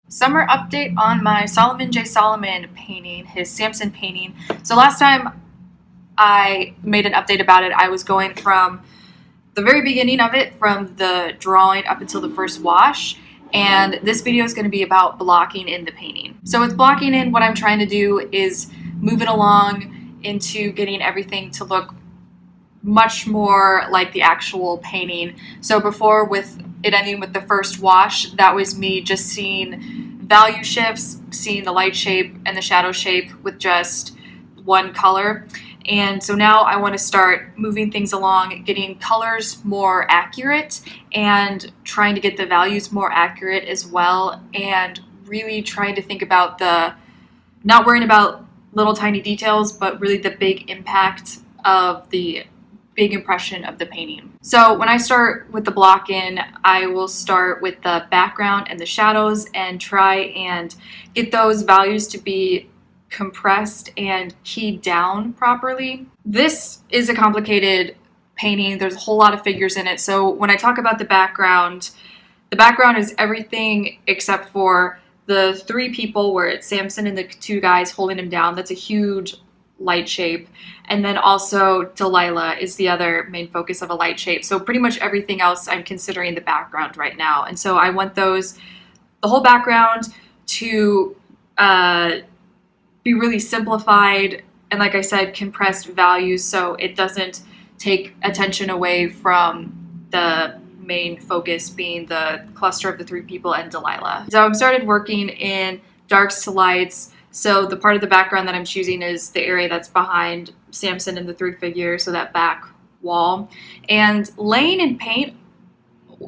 Summer update on my Solomon J. Solomon painting, his Samson painting. So last time I made an update about it, I was going from the very beginning of it, from the drawing up until the first wash. And this video is going to be about blocking in the painting. So with blocking in, what I'm trying to do is move it along into getting everything to look much more like the actual painting. So before, with it ending with the first wash, that was me just seeing value shifts, seeing the light shape and the shadow shape with just one color. And so now I want to start moving things along, getting colors more accurate and trying to get the values more accurate as well, and really trying to think about not worrying about little tiny details, but really the big impact of the big impression of the painting. So when I start with the block in, I will start with the background and the shadows and try and get those values to be compressed and keyed down properly. This is a complicated painting. There's a whole lot of figures in it. So when I talk about the background is everything except for the three people where it's Samson and the two guys holding him down. That's a huge light shape. And then also Delilah is the other main focus of a light shape. So pretty much everything else I'm considering the background right now. And so I want the whole background to be really simplified and, like I said, compressed values so it doesn't take attention away from the main focus being the cluster of the three people and Delilah. So I've started working in darks to lights. So the part of the background that I'm choosing is the area that's behind Samson and the three figures, so that back wall. And laying in paint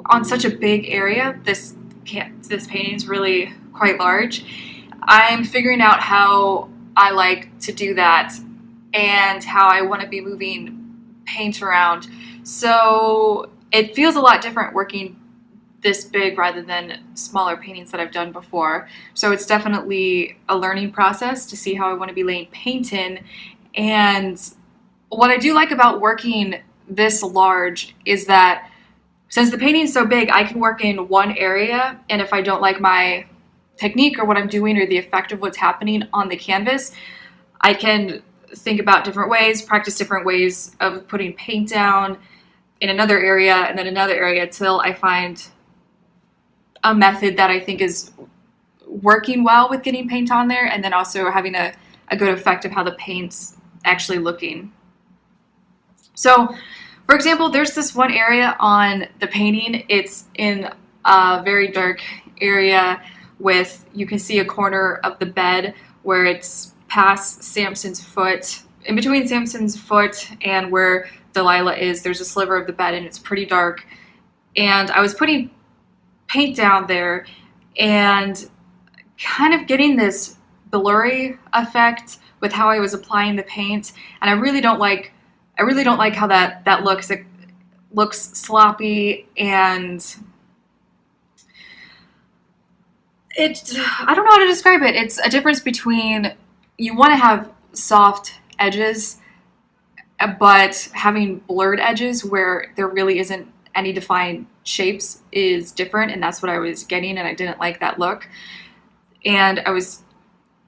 on such a big area, this painting is really quite large. I'm figuring out how I like to do that and how I want to be moving paint around. So it feels a lot different working this big rather than smaller paintings that I've done before. So it's definitely a learning process to see how I want to be laying paint in. And what I do like about working this large is that since the painting is so big, I can work in one area, and if I don't like my technique or what I'm doing or the effect of what's happening on the canvas, I can think about different ways, practice different ways of putting paint down in another area and then another area till I find a method that I think is working well with getting paint on there, and then also having a good effect of how the paint's actually looking. So, for example, there's this one area on the painting. It's in a very dark area you can see a corner of the bed where it's past Samson's foot. In between Samson's foot and where Delilah is, there's a sliver of the bed and it's pretty dark. And I was putting paint down there and kind of getting this blurry effect with how I was applying the paint, and I really don't like how that looks. It looks sloppy, and I don't know how to describe it. It's a difference between, you want to have soft edges but having blurred edges where there really isn't any defined shapes is different, and that's what I was getting, and I didn't like that look. And as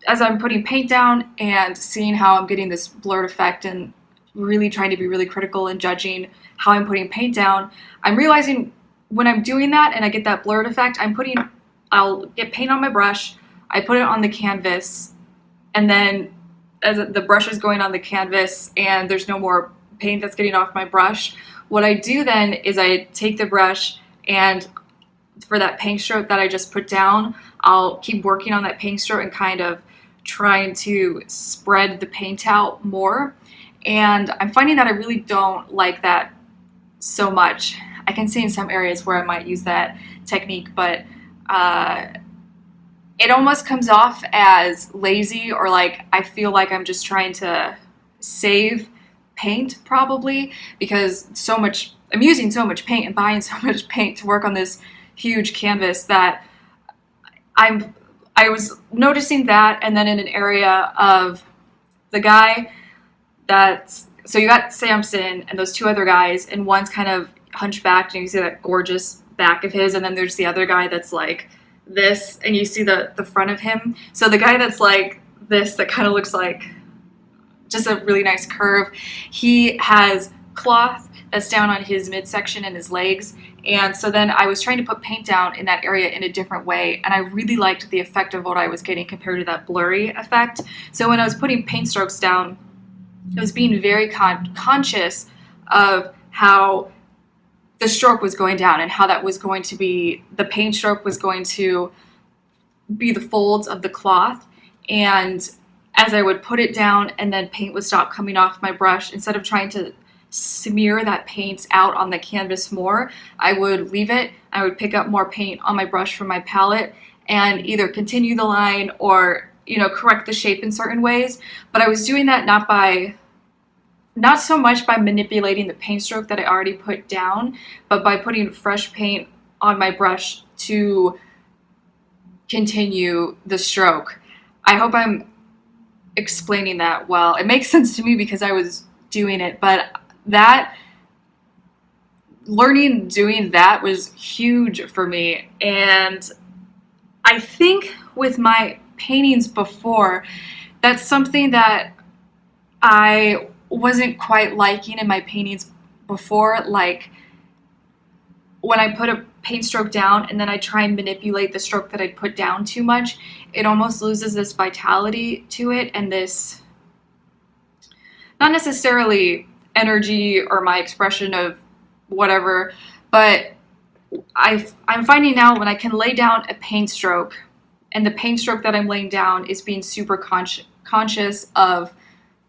I'm putting paint down and seeing how I'm getting this blurred effect and really trying to be really critical and judging how I'm putting paint down, I'm realizing when I'm doing that and I get that blurred effect, I'll get paint on my brush, I put it on the canvas, and then as the brush is going on the canvas and there's no more paint that's getting off my brush, what I do then is I take the brush, and for that paint stroke that I just put down, I'll keep working on that paint stroke and kind of trying to spread the paint out more. And I'm finding that I really don't like that so much. I can see in some areas where I might use that technique, but it almost comes off as lazy, or like I feel like I'm just trying to save paint, probably, because I'm using so much paint and buying so much paint to work on this huge canvas that I was noticing that. And then in an area of the guy so you got Samson and those two other guys, and one's kind of hunchbacked and you see that gorgeous back of his, and then there's the other guy that's like this, and you see the front of him. So the guy that's like this, that kind of looks like just a really nice curve, he has cloth that's down on his midsection and his legs. And so then I was trying to put paint down in that area in a different way, and I really liked the effect of what I was getting compared to that blurry effect. So when I was putting paint strokes down, I was being very conscious of how the stroke was going down and how that was going to be, the paint stroke was going to be the folds of the cloth. And as I would put it down and then paint would stop coming off my brush, instead of trying to smear that paint out on the canvas more, I would leave it. I would pick up more paint on my brush from my palette and either continue the line or, correct the shape in certain ways. But I was doing that not so much by manipulating the paint stroke that I already put down, but by putting fresh paint on my brush to continue the stroke. I hope I'm explaining that well. It makes sense to me because I was doing it, but learning doing that was huge for me. And I think with my paintings before, that's something that I wasn't quite liking in my paintings before. Like when I put a paint stroke down and then I try and manipulate the stroke that I'd put down too much, it almost loses this vitality to it and this, not necessarily energy or my expression of whatever, but I'm finding now when I can lay down a paint stroke and the paint stroke that I'm laying down is being super conscious of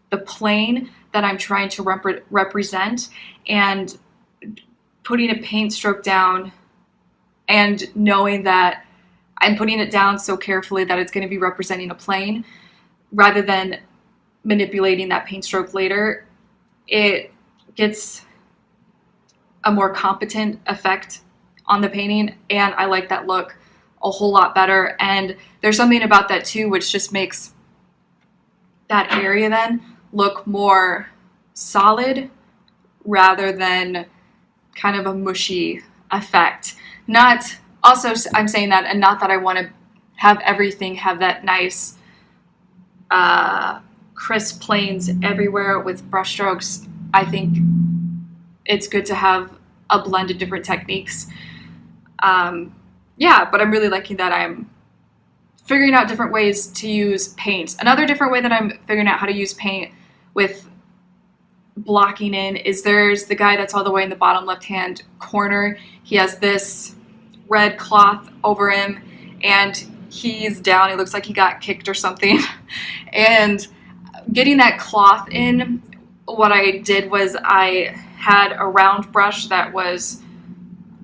the plane that I'm trying to represent, and putting a paint stroke down and knowing that I'm putting it down so carefully that it's going to be representing a plane rather than manipulating that paint stroke later, it gets a more competent effect on the painting, and I like that look a whole lot better. And there's something about that too which just makes that area then look more solid rather than kind of a mushy effect. Not also, I'm saying that, and not that I want to have everything have that nice crisp planes everywhere with brush strokes. I think it's good to have a blend of different techniques. But I'm really liking that I'm figuring out different ways to use paint. Another different way that I'm figuring out how to use paint with blocking in is there's the guy that's all the way in the bottom left hand corner. He has this red cloth over him and he's down. He looks like he got kicked or something. And getting that cloth in, what I did was I had a round brush that was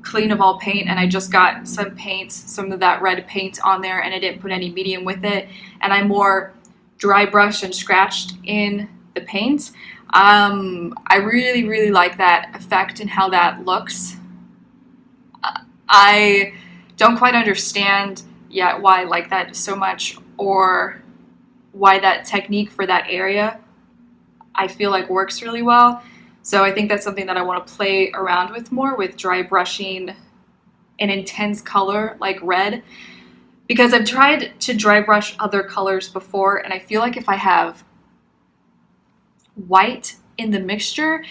clean of all paint, and I just got some of that red paint on there, and I didn't put any medium with it, and I more dry brushed and scratched in the paint. I really, really like that effect and how that looks. I don't quite understand yet why I like that so much, or why that technique for that area I feel like works really well. So I think that's something that I want to play around with more, with dry brushing an intense color like red, because I've tried to dry brush other colors before, and I feel like if I have white in the mixture,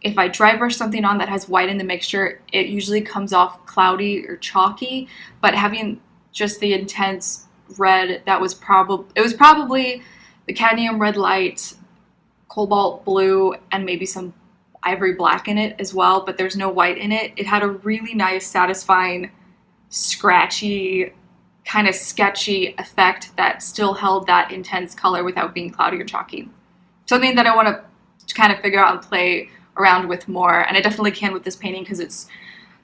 if I dry brush something on that has white in the mixture, it usually comes off cloudy or chalky. But having just the intense red, it was probably the cadmium red light, cobalt blue, and maybe some ivory black in it as well, but there's no white in it. It had a really nice, satisfying, scratchy, kind of sketchy effect that still held that intense color without being cloudy or chalky. Something that I want to kind of figure out and play around with more, and I definitely can with this painting because it's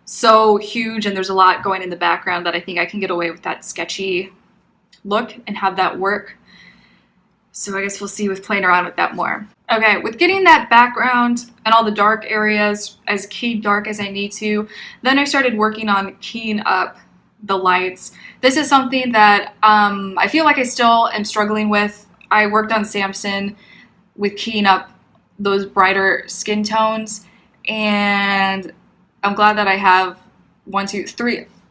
so huge and there's a lot going in the background that I think I can get away with that sketchy look and have that work. So I guess we'll see with playing around with that more. Okay, with getting that background and all the dark areas as keyed dark as I need to, then I started working on keying up the lights. This is something that I feel like I still am struggling with. I worked on Samson with keying up those brighter skin tones, and I'm glad that I have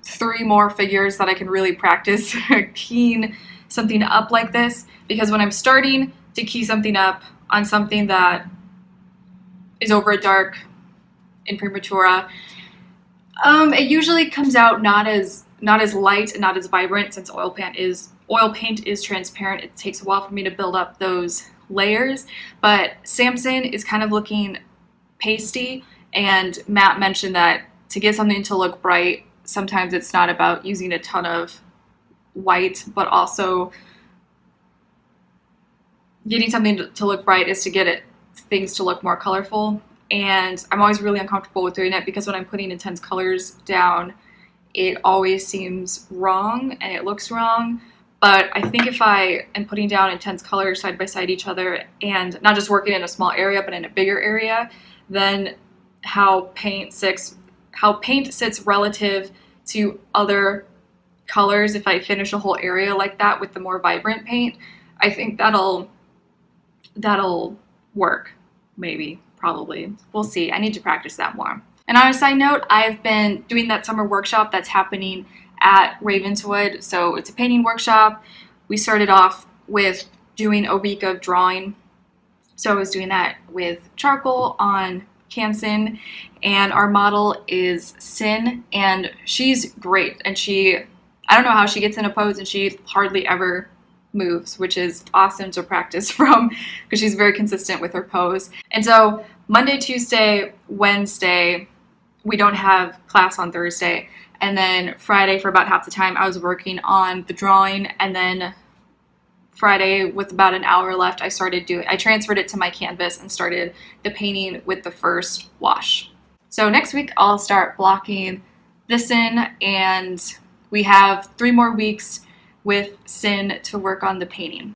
3 more figures that I can really practice keying something up like this, because when I'm starting to key something up on something that is over a dark in Prematura, it usually comes out not as light and not as vibrant. Since oil paint is transparent, it takes a while for me to build up those layers. But Samson is kind of looking pasty, and Matt mentioned that to get something to look bright, sometimes it's not about using a ton of white, but also getting something to look bright is to get things to look more colorful. And I'm always really uncomfortable with doing it, because when I'm putting intense colors down, it always seems wrong and it looks wrong. But I think if I am putting down intense colors side by side each other, and not just working in a small area but in a bigger area, then how paint sits relative to other colors, if I finish a whole area like that with the more vibrant paint, I think that'll work. Maybe, probably. We'll see. I need to practice that more. And on a side note, I've been doing that summer workshop that's happening at Ravenswood. So it's a painting workshop. We started off with doing a week of drawing. So I was doing that with charcoal on Canson, and our model is Sin, and she's great. And I don't know how she gets in a pose, and she hardly ever moves, which is awesome to practice from, because she's very consistent with her pose. And so Monday, Tuesday, Wednesday, we don't have class on Thursday. And then Friday, for about half the time, I was working on the drawing. And then Friday, with about an hour left, I transferred it to my canvas and started the painting with the first wash. So next week, I'll start blocking this in, and we have 3 more weeks with Sin to work on the painting.